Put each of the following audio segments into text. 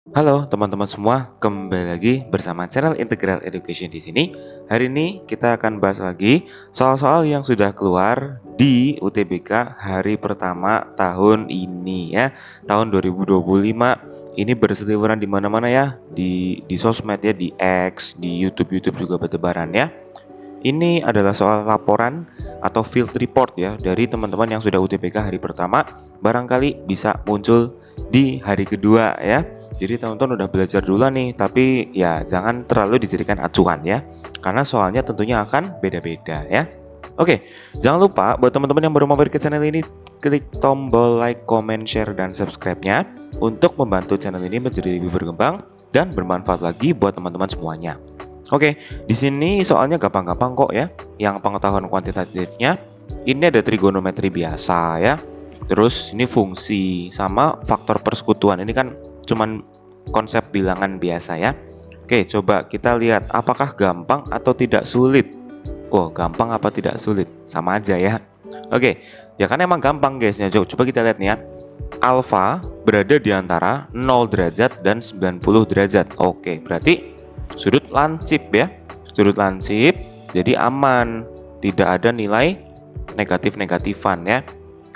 Halo teman-teman semua, kembali lagi bersama channel Integral Education di sini. Hari ini kita akan bahas lagi soal-soal yang sudah keluar di UTBK hari pertama tahun ini ya, tahun 2025. Ini berseliweran di mana-mana ya, di sosmed ya, di X, di YouTube juga bertebaran ya. Ini adalah soal laporan atau field report ya dari teman-teman yang sudah UTBK hari pertama, barangkali bisa muncul di hari kedua ya. Jadi teman-teman udah belajar dulu nih, tapi ya jangan terlalu dijadikan acuan ya, karena soalnya tentunya akan beda-beda ya. Oke, jangan lupa buat teman-teman yang baru mampir ke channel ini, klik tombol like, comment, share, dan subscribe-nya untuk membantu channel ini menjadi lebih berkembang dan bermanfaat lagi buat teman-teman semuanya. Oke, di sini soalnya gampang-gampang kok ya. Yang pengetahuan kuantitatifnya ini ada trigonometri biasa ya. Terus ini fungsi sama faktor persekutuan. Ini kan cuman konsep bilangan biasa ya. Oke, coba kita lihat apakah gampang atau tidak sulit. Oh, gampang apa tidak sulit? Sama aja ya. Oke, ya kan emang gampang guys. Coba kita lihat nih ya. Alfa berada di antara 0 derajat dan 90 derajat. Oke, berarti sudut lancip ya. Sudut lancip jadi aman, tidak ada nilai negatif-negatifan ya.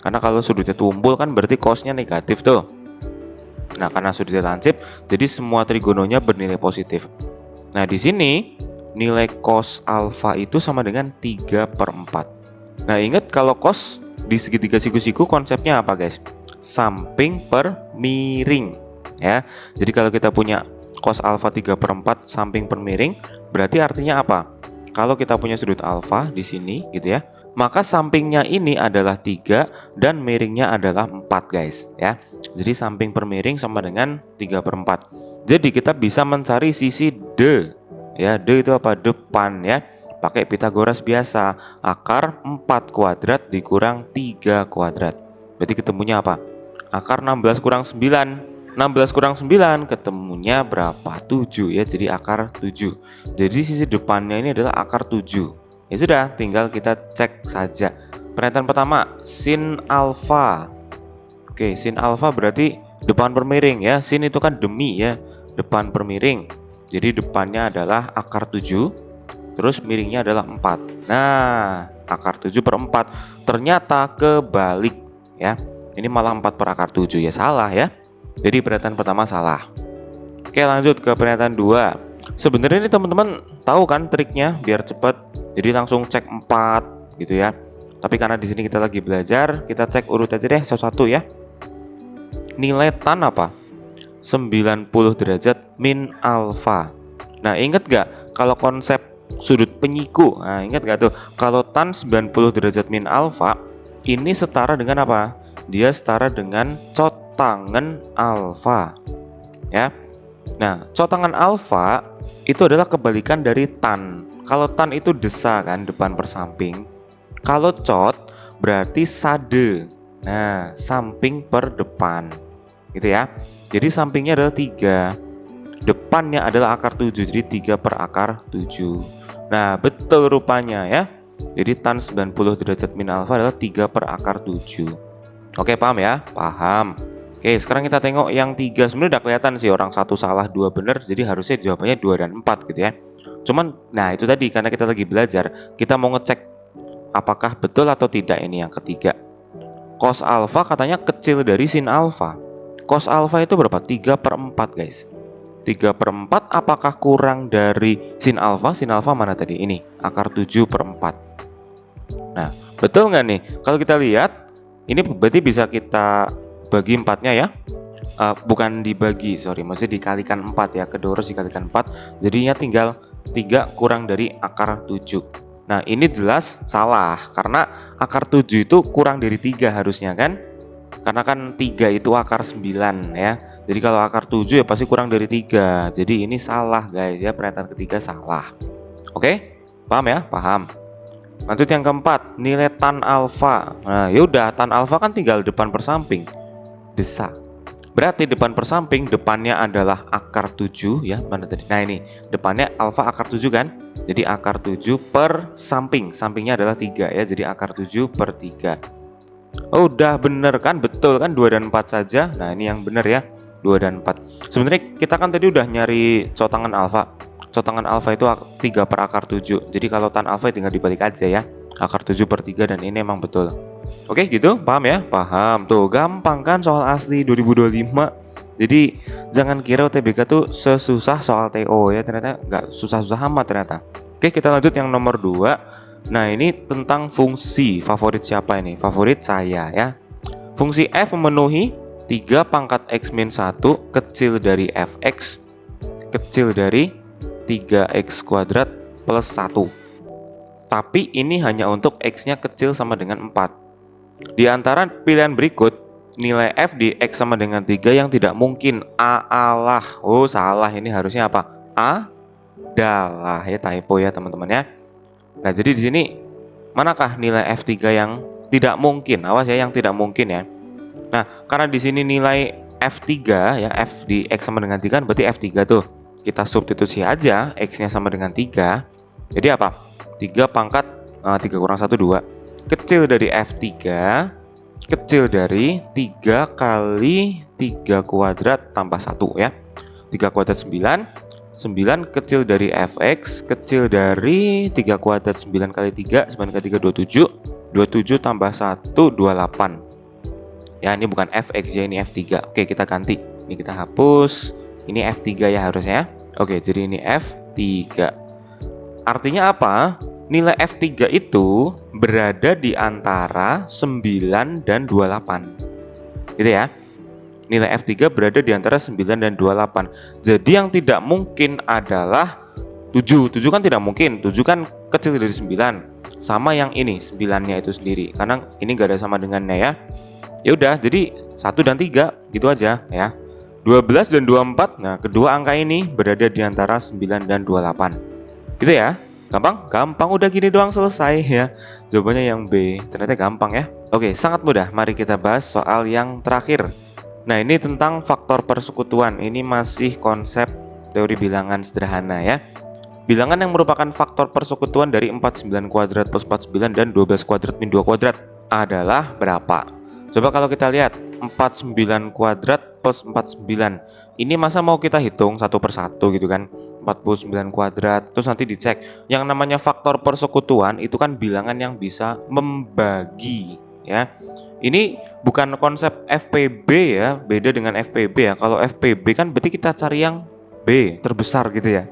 Karena kalau sudutnya tumpul kan berarti cosnya negatif tuh. Nah, karena sudutnya lancip jadi semua trigononya bernilai positif. Nah, di sini nilai cos alfa itu sama dengan 3/4. Nah, ingat kalau cos di segitiga siku-siku konsepnya apa guys? Samping per miring ya. Jadi kalau kita punya cos alfa 3/4 samping per miring, berarti artinya apa? Kalau kita punya sudut alfa di sini gitu ya, maka sampingnya ini adalah 3 dan miringnya adalah 4 guys ya. Jadi samping per miring sama dengan 3/4. Jadi kita bisa mencari sisi D ya. D itu apa? Depan ya. Pakai Pitagoras biasa, akar 4 kuadrat dikurang 3 kuadrat. Berarti ketemunya apa? Akar 16 kurang 9. 16 kurang 9 ketemunya berapa? 7 ya, jadi akar 7. Jadi sisi depannya ini adalah akar 7. Ya sudah, tinggal kita cek saja. Pernyataan pertama, sin alfa. Oke, sin alfa berarti depan per miring ya. Sin itu kan demi ya, depan per miring. Jadi depannya adalah akar 7, terus miringnya adalah 4. Nah, akar 7/4 ternyata kebalik ya. Ini malah 4/akar 7 ya, salah ya. Jadi pernyataan pertama salah. Oke, lanjut ke pernyataan 2. Sebenarnya ini teman-teman tahu kan triknya biar cepat. Jadi langsung cek 4 gitu ya. Tapi karena di sini kita lagi belajar, kita cek urut aja deh satu-satu ya. Nilai tan apa? 90 derajat min alfa. Nah, ingat gak kalau konsep sudut penyiku? Nah, ingat gak tuh kalau tan 90 derajat min alfa ini setara dengan apa? Dia setara dengan cot tangen alfa ya. Nah, cotangan alfa itu adalah kebalikan dari tan. Kalau tan itu desa kan, depan per samping. Kalau cot berarti sade. Nah, samping per depan gitu ya. Jadi sampingnya adalah 3, depannya adalah akar 7, jadi 3/akar 7. Nah, betul rupanya ya. Jadi tan 90 derajat min alfa adalah 3/akar 7. Oke, paham ya? Paham. Oke, sekarang kita tengok yang 3. Sebenarnya udah kelihatan sih, orang satu salah, 2 benar. Jadi harusnya jawabannya 2 dan 4 gitu ya. Cuman, nah itu tadi karena kita lagi belajar, kita mau ngecek apakah betul atau tidak ini yang ketiga. Cos alfa katanya kecil dari sin alfa. Cos alfa itu berapa? 3/4 guys. 3/4 apakah kurang dari sin alfa? Sin alfa mana tadi? Ini, akar 7/4. Nah, betul nggak nih? Kalau kita lihat, ini berarti bisa kita bagi 4-nya ya. Bukan dibagi, sorry, maksudnya dikalikan 4 ya. Kedua harus dikalikan 4, jadinya tinggal 3 kurang dari akar 7. Nah, ini jelas salah karena akar 7 itu kurang dari 3 harusnya kan. Karena kan 3 itu akar 9 ya. Jadi kalau akar 7 ya pasti kurang dari 3. Jadi ini salah guys ya, pernyataan ketiga salah. Oke? Paham ya? Paham. Lanjut yang keempat, nilai tan alfa. Nah, yaudah, tan alfa kan tinggal depan per samping. Desa. Berarti depan per samping, depannya adalah akar 7 ya. Mana tadi? Nah, ini depannya alfa akar 7 kan. Jadi akar 7 per samping. Sampingnya adalah 3 ya. Jadi akar 7/3. Oh, udah bener kan? Betul kan? 2 dan 4 saja. Nah, ini yang bener ya. 2 dan 4. Sebenarnya kita kan tadi udah nyari cotangan alfa. Cotangan alfa itu 3 per akar 7. Jadi kalau tan alfa tinggal dibalik aja ya. Akar 7 per 3 dan ini emang betul. Oke gitu, paham ya? Paham. Tuh gampang kan soal asli 2025. Jadi jangan kira UTBK tuh sesusah soal TO ya. Ternyata nggak susah-susah amat ternyata. Oke, kita lanjut yang nomor 2. Nah, ini tentang fungsi. Favorit siapa ini? Favorit saya ya. Fungsi f memenuhi 3 pangkat x min 1 kecil dari fx kecil dari 3x kuadrat plus 1. Tapi ini hanya untuk x-nya kecil sama dengan 4. Di antara pilihan berikut, nilai f di x sama dengan 3 yang tidak mungkin adalah. Oh, salah, ini harusnya apa? Adalah ya, typo ya teman-teman ya. Nah, jadi di sini manakah nilai f3 yang tidak mungkin? Awas ya, yang tidak mungkin ya. Nah, karena di sini nilai f3 ya, f di x sama dengan 3 kan berarti f3 tuh. Kita substitusi aja x-nya sama dengan 3. Jadi apa? 3 pangkat 3 kurang 1 2. Kecil dari f3 kecil dari 3 kali 3 kuadrat tambah 1 ya. 3 kuadrat 9. 9 kecil dari fx kecil dari 3 kuadrat 9 kali 3 9 kali 3 27 27 tambah 1 28 ya. Ini bukan fx ya, ini f3. Oke, kita ganti, ini kita hapus, ini f3 ya harusnya. Oke, jadi ini f3. Artinya apa? Nilai f3 itu berada di antara 9 dan 28 gitu ya. Nilai f3 berada di antara 9 dan 28. Jadi yang tidak mungkin adalah 7. 7 kan tidak mungkin. 7 kan kecil dari 9. Sama yang ini, 9-nya itu sendiri. Karena ini gak ada sama dengannya ya. Ya udah, jadi 1 dan 3 gitu aja ya. 12 dan 24. Nah, kedua angka ini berada di antara 9 dan 28. Gitu ya. Gampang? Gampang, udah gini doang selesai ya. Jawabannya yang B. Ternyata gampang ya. Oke, sangat mudah. Mari kita bahas soal yang terakhir. Nah, ini tentang faktor persekutuan. Ini masih konsep teori bilangan sederhana ya. Bilangan yang merupakan faktor persekutuan dari 49 kuadrat plus 49 dan 12 kuadrat min 2 kuadrat adalah berapa? Coba kalau kita lihat 49 kuadrat plus 49. Ini masa mau kita hitung satu persatu gitu kan? 49 kuadrat, terus nanti dicek. Yang namanya faktor persekutuan itu kan bilangan yang bisa membagi ya. Ini bukan konsep FPB ya, beda dengan FPB ya. Kalau FPB kan berarti kita cari yang B terbesar gitu ya.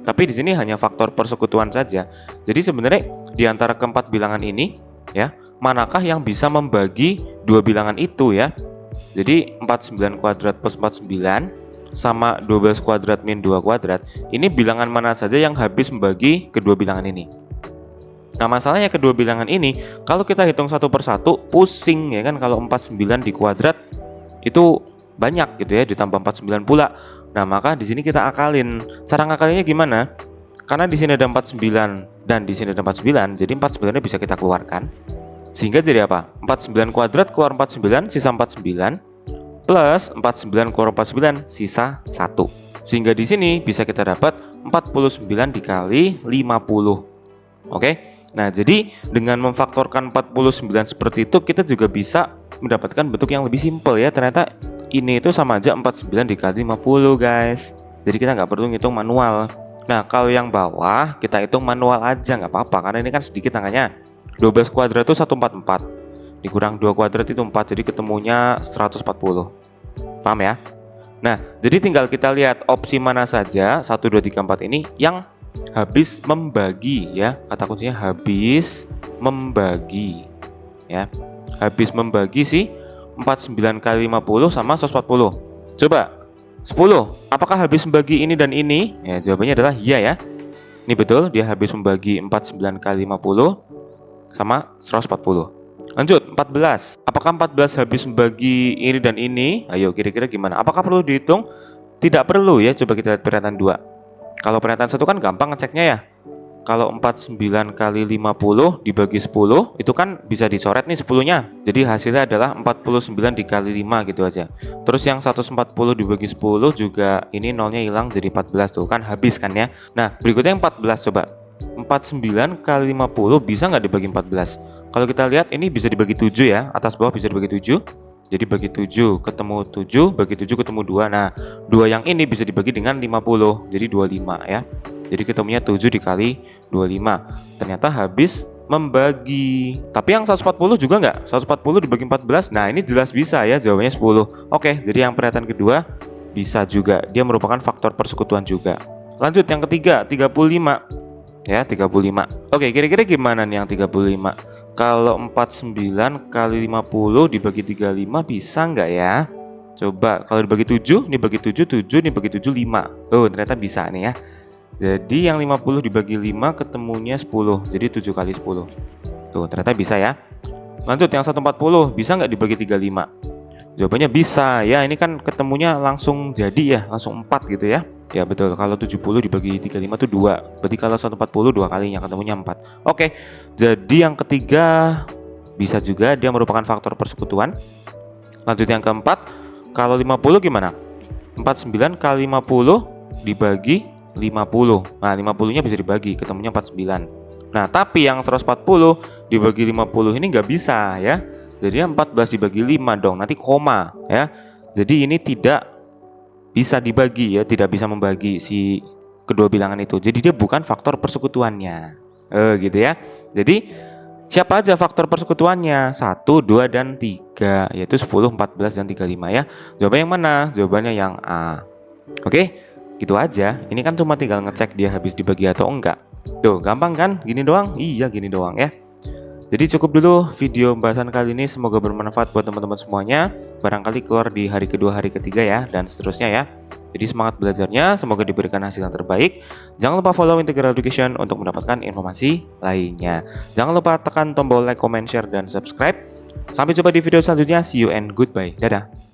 Tapi di sini hanya faktor persekutuan saja. Jadi sebenarnya di antara keempat bilangan ini ya, manakah yang bisa membagi dua bilangan itu ya? Jadi 49 kuadrat plus 49 sama 12 kuadrat min 2 kuadrat. Ini bilangan mana saja yang habis membagi kedua bilangan ini? Nah, masalahnya kedua bilangan ini kalau kita hitung satu persatu pusing ya kan. Kalau 49 di kuadrat itu banyak gitu ya, ditambah 49 pula. Nah, maka di sini kita akalin. Cara ngakalinnya gimana? Karena di sini ada 49 dan di sini ada 49, jadi 49-nya bisa kita keluarkan. Sehingga jadi apa? 49 kuadrat keluar 49, sisa 49 plus 49 keluar 49, sisa 1. Sehingga di sini bisa kita dapat 49 dikali 50. Oke? Nah, jadi dengan memfaktorkan 49 seperti itu, kita juga bisa mendapatkan bentuk yang lebih simpel ya. Ternyata ini itu sama aja 49 dikali 50 guys. Jadi kita nggak perlu ngitung manual. Nah, kalau yang bawah kita hitung manual aja nggak apa-apa, karena ini kan sedikit angkanya. 12 kuadrat itu 144 dikurang 2 kuadrat itu 4, jadi ketemunya 140. Paham ya? Nah, jadi tinggal kita lihat opsi mana saja 1, 2, 3, 4 ini yang habis membagi ya. Kata kuncinya habis membagi ya. Habis membagi sih 49 kali 50 sama 140. Coba 10, apakah habis membagi ini dan ini? Ya, jawabannya adalah iya ya. Ini betul, dia habis membagi 49 kali 50 sama 140. Lanjut, 14. Apakah 14 habis membagi ini dan ini? Ayo, kira-kira gimana? Apakah perlu dihitung? Tidak perlu ya. Coba kita lihat pernyataan 2. Kalau pernyataan 1 kan gampang ngeceknya ya. Kalau 49 kali 50 dibagi 10, itu kan bisa dicoret nih 10-nya. Jadi hasilnya adalah 49 dikali 5 gitu aja. Terus yang 140 dibagi 10 juga ini nolnya hilang jadi 14 tuh kan habis kan ya. Nah, berikutnya yang 14 coba. 49 kali 50 bisa nggak dibagi 14? Kalau kita lihat ini bisa dibagi 7 ya, atas bawah bisa dibagi 7. Jadi bagi 7 ketemu 7, bagi 7 ketemu 2. Nah, 2 yang ini bisa dibagi dengan 50. Jadi 25 ya. Jadi ketemunya 7 dikali 25. Ternyata habis membagi. Tapi yang 140 juga nggak? 140 dibagi 14. Nah, ini jelas bisa ya, jawabannya 10. Oke, jadi yang pernyataan kedua bisa juga. Dia merupakan faktor persekutuan juga. Lanjut yang ketiga, 35. Ya, 35. Oke, kira-kira gimana nih yang 35? Kalau 49 kali 50 dibagi 35 bisa nggak ya? Coba, kalau dibagi 7, nih bagi 7, 7, nih bagi 7, 5. Oh, ternyata bisa nih ya. Jadi yang 50 dibagi 5 ketemunya 10. Jadi 7 kali 10. Tuh, ternyata bisa ya. Lanjut yang 140, bisa nggak dibagi 35? Jawabannya bisa ya, ini kan ketemunya langsung jadi ya, langsung 4 gitu ya. Ya betul, kalau 70 dibagi 35 itu 2. Berarti kalau 140 2 kalinya ketemunya 4. Oke, jadi yang ketiga bisa juga dia merupakan faktor persekutuan. Lanjut yang keempat, kalau 50 gimana? 49 kali 50 dibagi 50. Nah, 50-nya bisa dibagi, ketemunya 49. Nah, tapi yang 140 dibagi 50 ini nggak bisa ya. Jadi 14 dibagi 5 dong, nanti koma ya. Jadi ini tidak bisa dibagi ya, tidak bisa membagi si kedua bilangan itu. Jadi dia bukan faktor persekutuannya. Gitu ya. Jadi siapa aja faktor persekutuannya? 1, 2, dan 3, yaitu 10, 14, dan 35 ya. Jawabannya yang mana? Jawabannya yang A. Oke, gitu aja. Ini kan cuma tinggal ngecek dia habis dibagi atau enggak. Tuh, gampang kan? Gini doang? Iya, gini doang ya. Jadi cukup dulu video pembahasan kali ini, semoga bermanfaat buat teman-teman semuanya. Barangkali keluar di hari kedua, hari ketiga ya, dan seterusnya ya. Jadi semangat belajarnya, semoga diberikan hasil yang terbaik. Jangan lupa follow Integral Education untuk mendapatkan informasi lainnya. Jangan lupa tekan tombol like, comment, share, dan subscribe. Sampai jumpa di video selanjutnya. See you and goodbye. Dadah.